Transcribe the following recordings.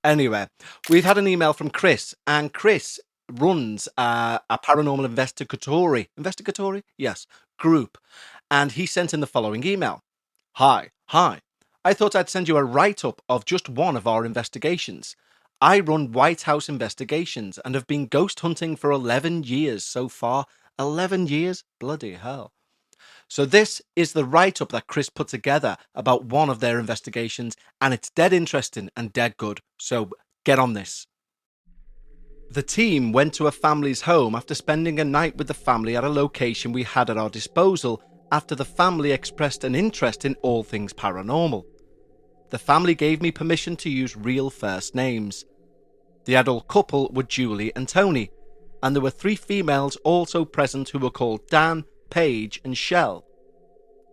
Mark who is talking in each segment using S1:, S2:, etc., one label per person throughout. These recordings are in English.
S1: Anyway, we've had an email from Chris, and Chris runs a paranormal investigatory, yes, group, and he sent in the following email. Hi. I thought I'd send you a write-up of just one of our investigations. I run White House Investigations and have been ghost hunting for 11 years so far. 11 years? Bloody hell. So this is the write-up that Chris put together about one of their investigations, and it's dead interesting and dead good, so get on this. The team went to a family's home after spending a night with the family at a location we had at our disposal after the family expressed an interest in all things paranormal. The family gave me permission to use real first names. The adult couple were Julie and Tony, and there were 3 females also present who were called Dan, Paige and Shell.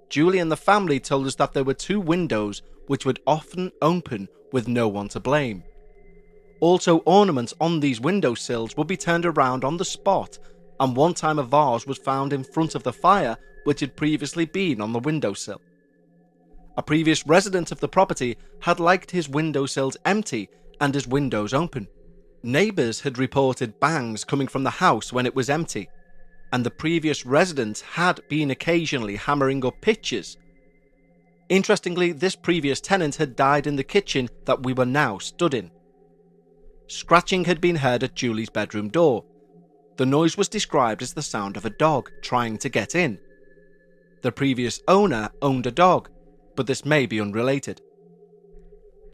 S1: Julie and the family told us that there were 2 windows which would often open with no one to blame. Also, ornaments on these windowsills would be turned around on the spot, and one time a vase was found in front of the fire which had previously been on the windowsill. A previous resident of the property had liked his windowsills empty and his windows open. Neighbours had reported bangs coming from the house when it was empty, and the previous resident had been occasionally hammering up pictures. Interestingly, this previous tenant had died in the kitchen that we were now stood in. Scratching had been heard at Julie's bedroom door. The noise was described as the sound of a dog trying to get in. The previous owner owned a dog, but this may be unrelated.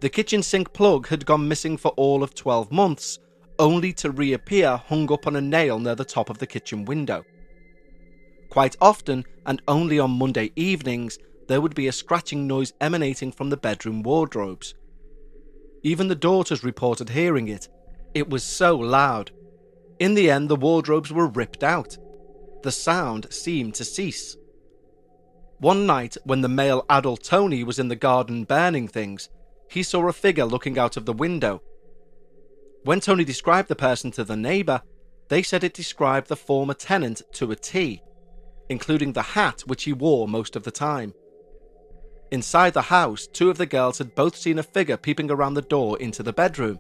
S1: The kitchen sink plug had gone missing for all of 12 months, only to reappear hung up on a nail near the top of the kitchen window. Quite often, and only on Monday evenings, there would be a scratching noise emanating from the bedroom wardrobes. Even the daughters reported hearing it. It was so loud. In the end, the wardrobes were ripped out. The sound seemed to cease. One night, when the male adult Tony was in the garden burning things, he saw a figure looking out of the window. When Tony described the person to the neighbour, they said it described the former tenant to a T, including the hat which he wore most of the time. Inside the house, 2 of the girls had both seen a figure peeping around the door into the bedroom.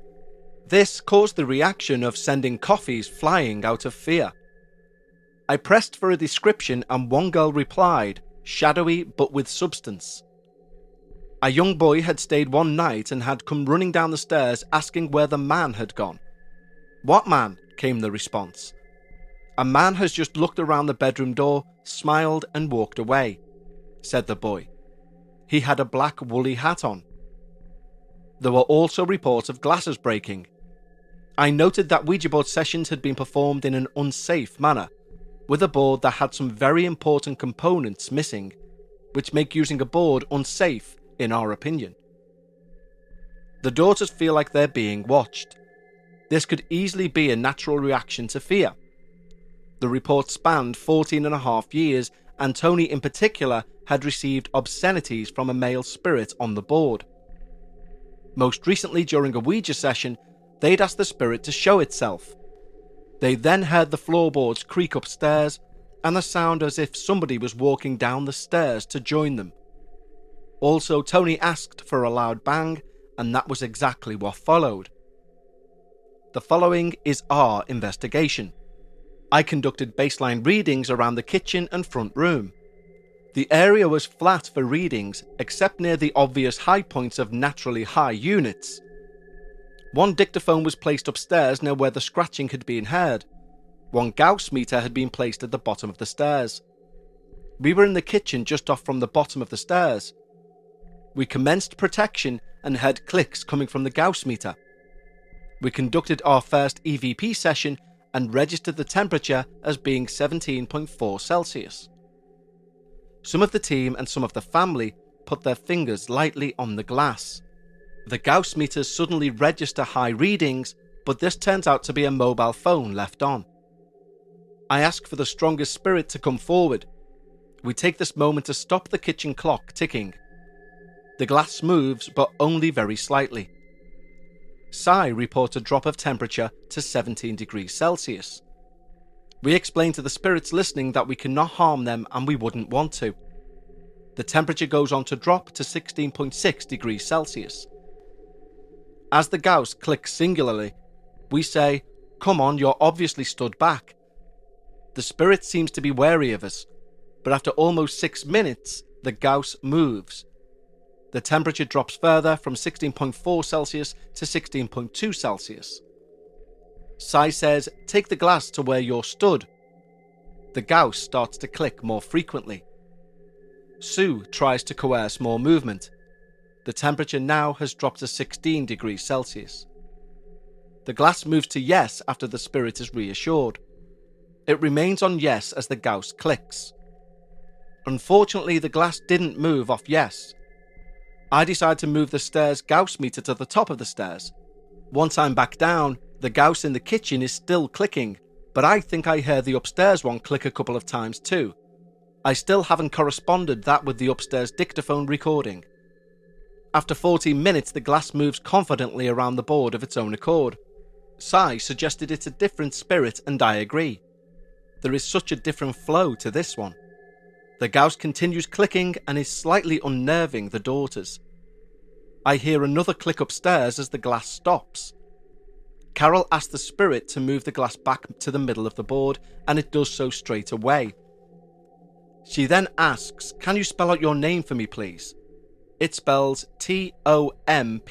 S1: This caused the reaction of sending coffees flying out of fear. I pressed for a description and one girl replied, shadowy but with substance. A young boy had stayed one night and had come running down the stairs asking where the man had gone. What man? Came the response. A man has just looked around the bedroom door, smiled and walked away, said the boy. He had a black woolly hat on. There were also reports of glasses breaking. I noted that Ouija board sessions had been performed in an unsafe manner, with a board that had some very important components missing, which make using a board unsafe in our opinion. The daughters feel like they're being watched. This could easily be a natural reaction to fear. The report spanned 14.5 years, and Tony in particular had received obscenities from a male spirit on the board. Most recently, during a Ouija session, they'd asked the spirit to show itself. They then heard the floorboards creak upstairs and the sound as if somebody was walking down the stairs to join them. Also, Tony asked for a loud bang, and that was exactly what followed. The following is our investigation. I conducted baseline readings around the kitchen and front room. The area was flat for readings, except near the obvious high points of naturally high units. One dictaphone was placed upstairs near where the scratching had been heard. One Gauss meter had been placed at the bottom of the stairs. We were in the kitchen just off from the bottom of the stairs. We commenced protection and heard clicks coming from the Gauss meter. We conducted our first EVP session and registered the temperature as being 17.4 Celsius. Some of the team and some of the family put their fingers lightly on the glass. The Gauss meters suddenly register high readings, but this turns out to be a mobile phone left on. I ask for the strongest spirit to come forward. We take this moment to stop the kitchen clock ticking. The glass moves, but only very slightly. Sai reports a drop of temperature to 17 degrees Celsius. We explain to the spirits listening that we cannot harm them and we wouldn't want to. The temperature goes on to drop to 16.6 degrees Celsius. As the Gauss clicks singularly, we say, "Come on, you're obviously stood back." The spirit seems to be wary of us, but after almost 6 minutes, the Gauss moves. The temperature drops further from 16.4 Celsius to 16.2 Celsius. Sai says, "Take the glass to where you're stood." The Gauss starts to click more frequently. Sue tries to coerce more movement. The temperature now has dropped to 16 degrees Celsius. The glass moves to yes after the spirit is reassured. It remains on yes as the Gauss clicks. Unfortunately, the glass didn't move off yes. I decide to move the stairs Gauss meter to the top of the stairs. Once I'm back down, the Gauss in the kitchen is still clicking, but I think I heard the upstairs one click a couple of times too. I still haven't corresponded that with the upstairs dictaphone recording. After 14 minutes, the glass moves confidently around the board of its own accord. Sai suggested it's a different spirit, and I agree. There is such a different flow to this one. The Gauss continues clicking and is slightly unnerving the daughters. I hear another click upstairs as the glass stops. Carol asks the spirit to move the glass back to the middle of the board, and it does so straight away. She then asks, "Can you spell out your name for me, please?" It spells Tompson,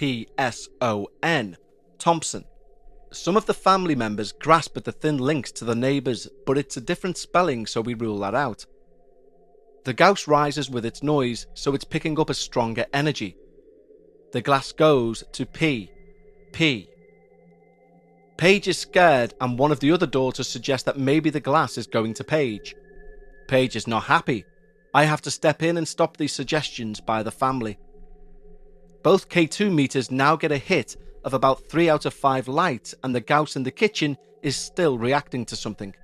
S1: Thompson. Some of the family members grasp at the thin links to the neighbours, but it's a different spelling, so we rule that out. The Gauss rises with its noise, so it's picking up a stronger energy. The glass goes to P. Paige is scared, and one of the other daughters suggests that maybe the glass is going to Paige. Paige is not happy. I have to step in and stop these suggestions by the family. Both K2 meters now get a hit of about 3 out of 5 light, and the Gauss in the kitchen is still reacting to something.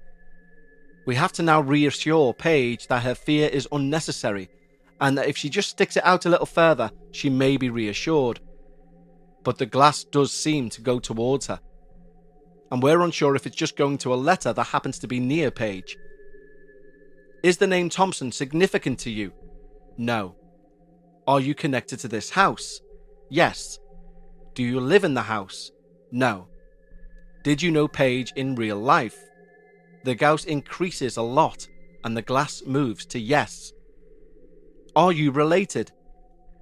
S1: We have to now reassure Paige that her fear is unnecessary, and that if she just sticks it out a little further, she may be reassured. But the glass does seem to go towards her, and we're unsure if it's just going to a letter that happens to be near Paige. Is the name Thompson significant to you? No. Are you connected to this house? Yes. Do you live in the house? No. Did you know Paige in real life? The Gauss increases a lot, and the glass moves to yes. Are you related?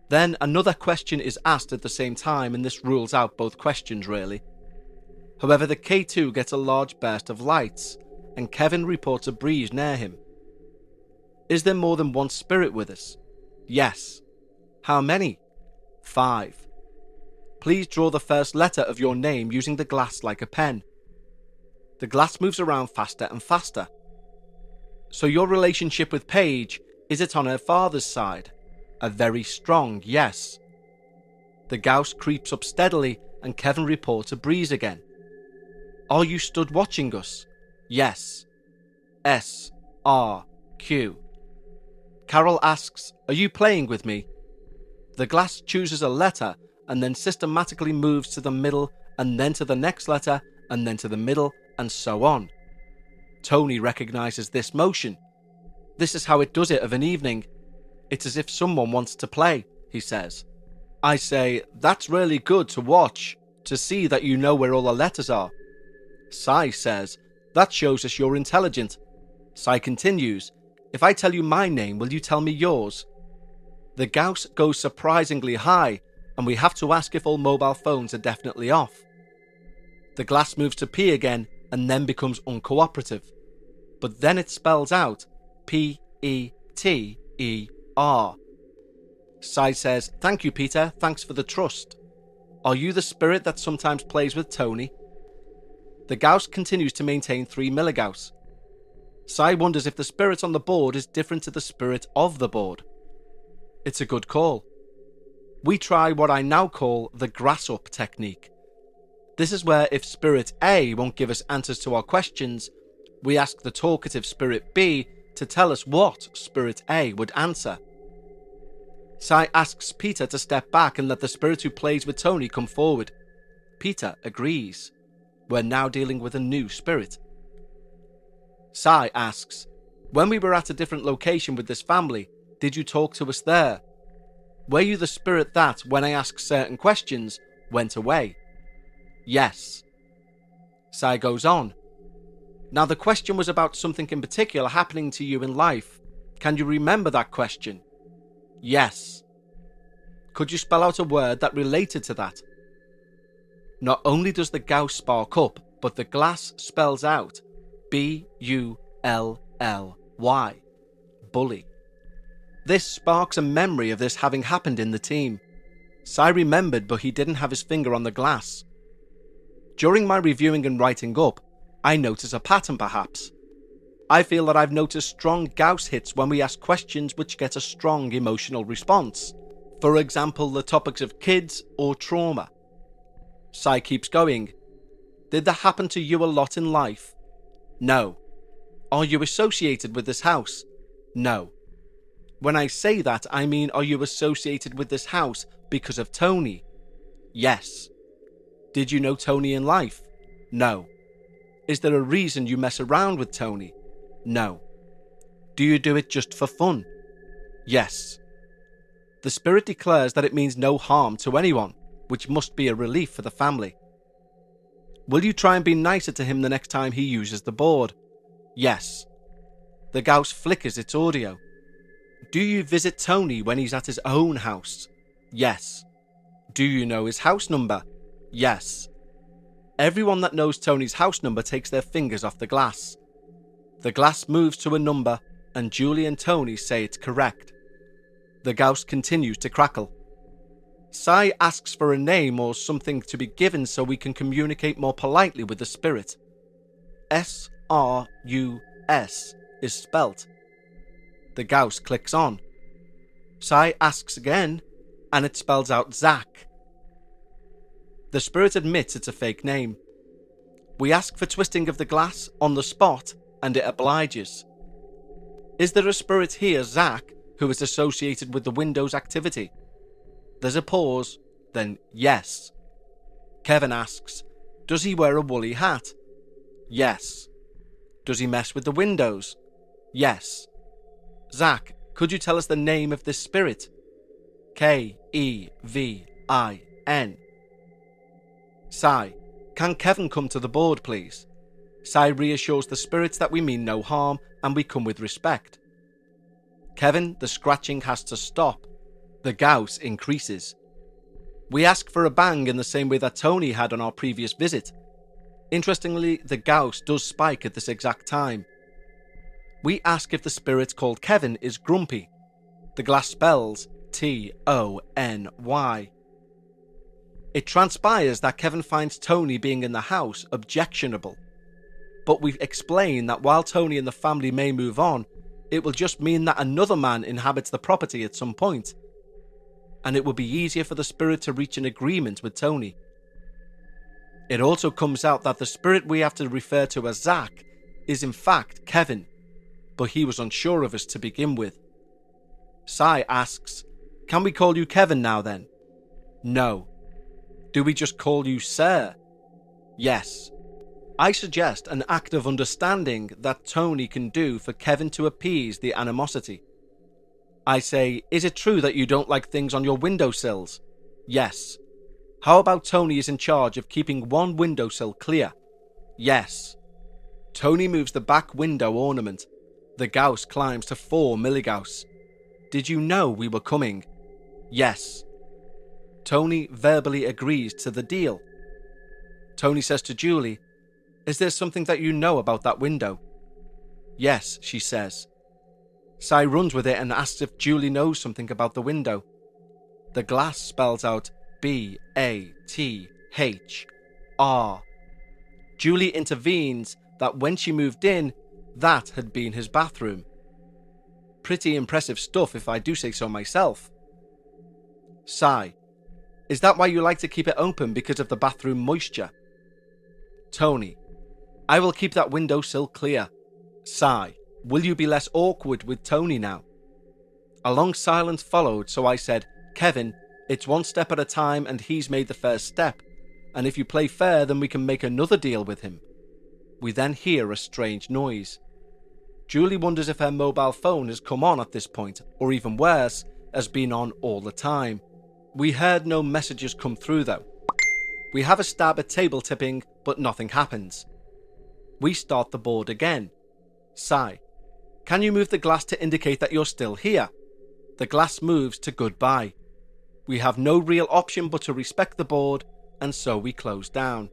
S1: Then another question is asked at the same time, and this rules out both questions really. However, the K2 gets a large burst of lights, and Kevin reports a breeze near him. Is there more than one spirit with us? Yes. How many? 5. Please draw the first letter of your name using the glass like a pen. The glass moves around faster and faster. So your relationship with Paige, is it on her father's side? A very strong yes. The Gauss creeps up steadily, and Kevin reports a breeze again. Are you stood watching us? Yes. S, R, Q. Carol asks, "Are you playing with me?" The glass chooses a letter and then systematically moves to the middle, and then to the next letter, and then to the middle, and so on. Tony recognizes this motion. This is how it does it of an evening. It's as if someone wants to play, he says. I say, "That's really good to watch, to see that you know where all the letters are." Sai says, "That shows us you're intelligent." Sai continues, "If I tell you my name, will you tell me yours?" The Gauss goes surprisingly high, and we have to ask if all mobile phones are definitely off. The glass moves to P again, and then becomes uncooperative. But then it spells out P-E-T-E-R. Sai says, "Thank you, Peter, thanks for the trust. Are you the spirit that sometimes plays with Tony?" The Gauss continues to maintain 3 milligauss. Sai wonders if the spirit on the board is different to the spirit of the board. It's a good call. We try what I now call the grass up technique. This is where if spirit A won't give us answers to our questions, we ask the talkative spirit B to tell us what spirit A would answer. Sai asks Peter to step back and let the spirit who plays with Tony come forward. Peter agrees. We're now dealing with a new spirit. Sai asks, "When we were at a different location with this family, did you talk to us there? Were you the spirit that, when I asked certain questions, went away?" Yes. Sai goes on. Now the question was about something in particular happening to you in life. Can you remember that question? Yes. Could you spell out a word that related to that? Not only does the Gauss spark up, but the glass spells out Bully. Bully. This sparks a memory of this having happened in the team. Sai remembered, but he didn't have his finger on the glass. During my reviewing and writing up, I notice a pattern perhaps. I feel that I've noticed strong Gauss hits when we ask questions which get a strong emotional response. For example, the topics of kids or trauma. Sai keeps going. Did that happen to you a lot in life? No. Are you associated with this house? No. When I say that, I mean, are you associated with this house because of Tony? Yes. Did you know Tony in life? No. Is there a reason you mess around with Tony? No. Do you do it just for fun? Yes. The spirit declares that it means no harm to anyone, which must be a relief for the family. Will you try and be nicer to him the next time he uses the board? Yes. The Gauss flickers its audio. Do you visit Tony when he's at his own house? Yes. Do you know his house number? Yes. Everyone that knows Tony's house number takes their fingers off the glass. The glass moves to a number and Julie and Tony say it's correct. The Gauss continues to crackle. Sai asks for a name or something to be given so we can communicate more politely with the spirit. SRUS is spelt. The Gauss clicks on. Sai asks again, and it spells out Zach. The spirit admits it's a fake name. We ask for twisting of the glass on the spot, and it obliges. Is there a spirit here, Zach, who is associated with the Windows activity? There's a pause, then yes. Kevin asks, does he wear a woolly hat? Yes. Does he mess with the windows? Yes. Zach, could you tell us the name of this spirit? Kevin. Sai, can Kevin come to the board, please? Sai reassures the spirits that we mean no harm and we come with respect. Kevin, the scratching has to stop. The Gauss increases. We ask for a bang in the same way that Tony had on our previous visit. Interestingly, the Gauss does spike at this exact time. We ask if the spirit called Kevin is grumpy. The glass spells Tony. It transpires that Kevin finds Tony being in the house objectionable. But we explain that while Tony and the family may move on, it will just mean that another man inhabits the property at some point, and it will be easier for the spirit to reach an agreement with Tony. It also comes out that the spirit we have to refer to as Zach is in fact Kevin, but he was unsure of us to begin with. Sai asks, can we call you Kevin now then? No. Do we just call you Sir? Yes. I suggest an act of understanding that Tony can do for Kevin to appease the animosity. I say, is it true that you don't like things on your windowsills? Yes. How about Tony is in charge of keeping one windowsill clear? Yes. Tony moves the back window ornament. The Gauss climbs to 4 milligauss. Did you know we were coming? Yes. Tony verbally agrees to the deal. Tony says to Julie, is there something that you know about that window? Yes, she says. Sai runs with it and asks if Julie knows something about the window. The glass spells out BATHR. Julie intervenes that when she moved in, that had been his bathroom. Pretty impressive stuff if I do say so myself. Sai, is that why you like to keep it open, because of the bathroom moisture? Tony, I will keep that windowsill clear. Sai, will you be less awkward with Tony now? A long silence followed, so I said, Kevin, it's one step at a time and he's made the first step, and if you play fair then we can make another deal with him. We then hear a strange noise. Julie wonders if her mobile phone has come on at this point, or even worse, has been on all the time. We heard no messages come through though. We have a stab at table tipping, but nothing happens. We start the board again. Sigh. Can you move the glass to indicate that you're still here? The glass moves to goodbye. We have no real option but to respect the board, and so we close down.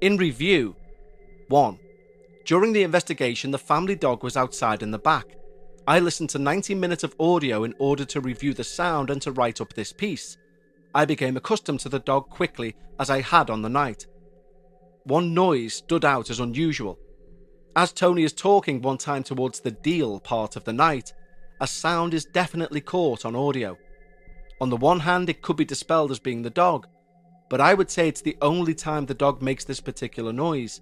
S1: In review, 1. During the investigation, the family dog was outside in the back. I listened to 90 minutes of audio in order to review the sound and to write up this piece. I became accustomed to the dog quickly, as I had on the night. One noise stood out as unusual. As Tony is talking one time towards the deal part of the night, a sound is definitely caught on audio. On the one hand, it could be dispelled as being the dog, but I would say it's the only time the dog makes this particular noise.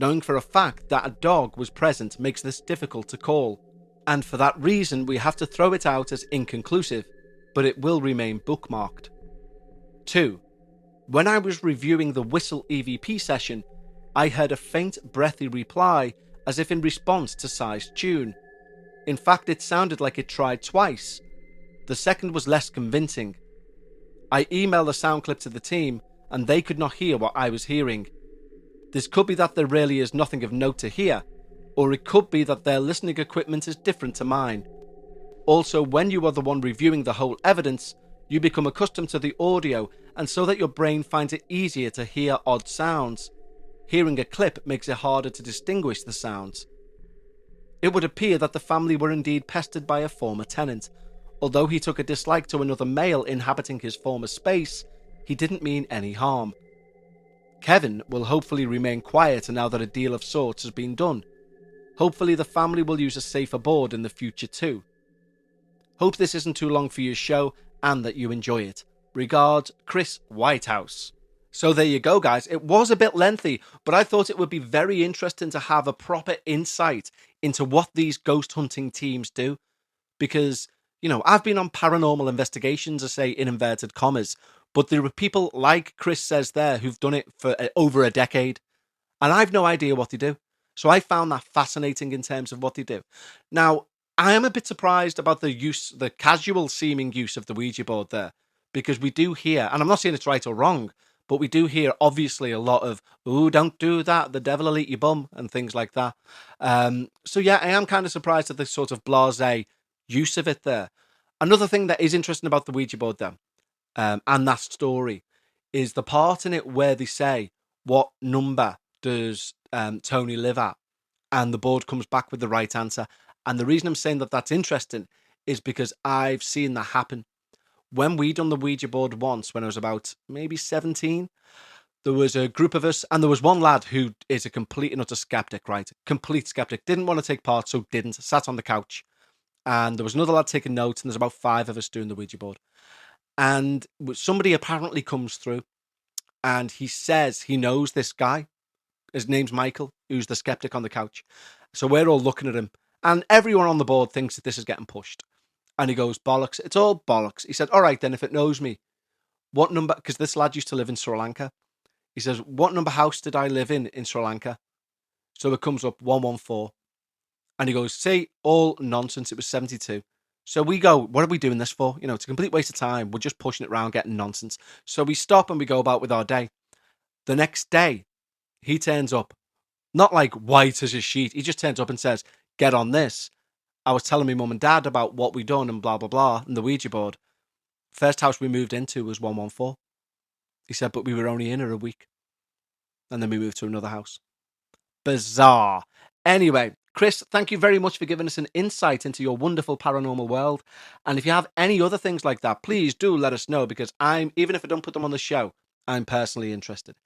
S1: Knowing for a fact that a dog was present makes this difficult to call, and for that reason we have to throw it out as inconclusive, but it will remain bookmarked. 2. When I was reviewing the Whistle EVP session, I heard a faint breathy reply as if in response to Sai's tune. In fact, it sounded like it tried twice. The second was less convincing. I emailed the sound clip to the team and they could not hear what I was hearing. This could be that there really is nothing of note to hear, or it could be that their listening equipment is different to mine. Also, when you are the one reviewing the whole evidence, you become accustomed to the audio, and so that your brain finds it easier to hear odd sounds. Hearing a clip makes it harder to distinguish the sounds. It would appear that the family were indeed pestered by a former tenant. Although he took a dislike to another male inhabiting his former space, he didn't mean any harm. Kevin will hopefully remain quiet now that a deal of sorts has been done. Hopefully the family will use a safer board in the future too. Hope this isn't too long for your show and that you enjoy it. Regards, Chris Whitehouse. So there you go, guys. It was a bit lengthy, but I thought it would be very interesting to have a proper insight into what these ghost hunting teams do. Because, you know, I've been on paranormal investigations, I say in inverted commas, but there are people like Chris says there who've done it for over a decade, and I've no idea what they do. So I found that fascinating in terms of what they do. Now, I am a bit surprised about the casual seeming use of the Ouija board there, because we do hear, and I'm not saying it's right or wrong, but we do hear obviously a lot of, "Ooh, don't do that, the devil will eat your bum," and things like that. So yeah, I am kind of surprised at the sort of blasé use of it there. Another thing that is interesting about the Ouija board then, and that story, is the part in it where they say, what number does Tony live at? And the board comes back with the right answer. And the reason I'm saying that that's interesting is because I've seen that happen. When we done the Ouija board once, when I was about maybe 17, there was a group of us, and there was one lad who is a complete and utter skeptic, right? Complete skeptic. Didn't want to take part, so didn't. Sat on the couch. And there was another lad taking notes, and there's about 5 of us doing the Ouija board. And somebody apparently comes through, and he says he knows this guy. His name's Michael, who's the skeptic on the couch. So we're all looking at him, and everyone on the board thinks that this is getting pushed. And he goes, "Bollocks, it's all bollocks." He said, "All right, then, if it knows me, what number," because this lad used to live in Sri Lanka. He says, "What number house did I live in Sri Lanka?" So it comes up 114. And he goes, "See, all nonsense. It was 72. So we go, "What are we doing this for? You know, it's a complete waste of time. We're just pushing it around, getting nonsense." So we stop and we go about with our day. The next day, he turns up, not like white as a sheet. He just turns up and says, "Get on this. I was telling my mum and dad about what we done and blah, blah, blah, and the Ouija board. First house we moved into was 114. He said, but we were only in her a week. And then we moved to another house." Bizarre. Anyway, Chris, thank you very much for giving us an insight into your wonderful paranormal world. And if you have any other things like that, please do let us know, because even if I don't put them on the show, I'm personally interested.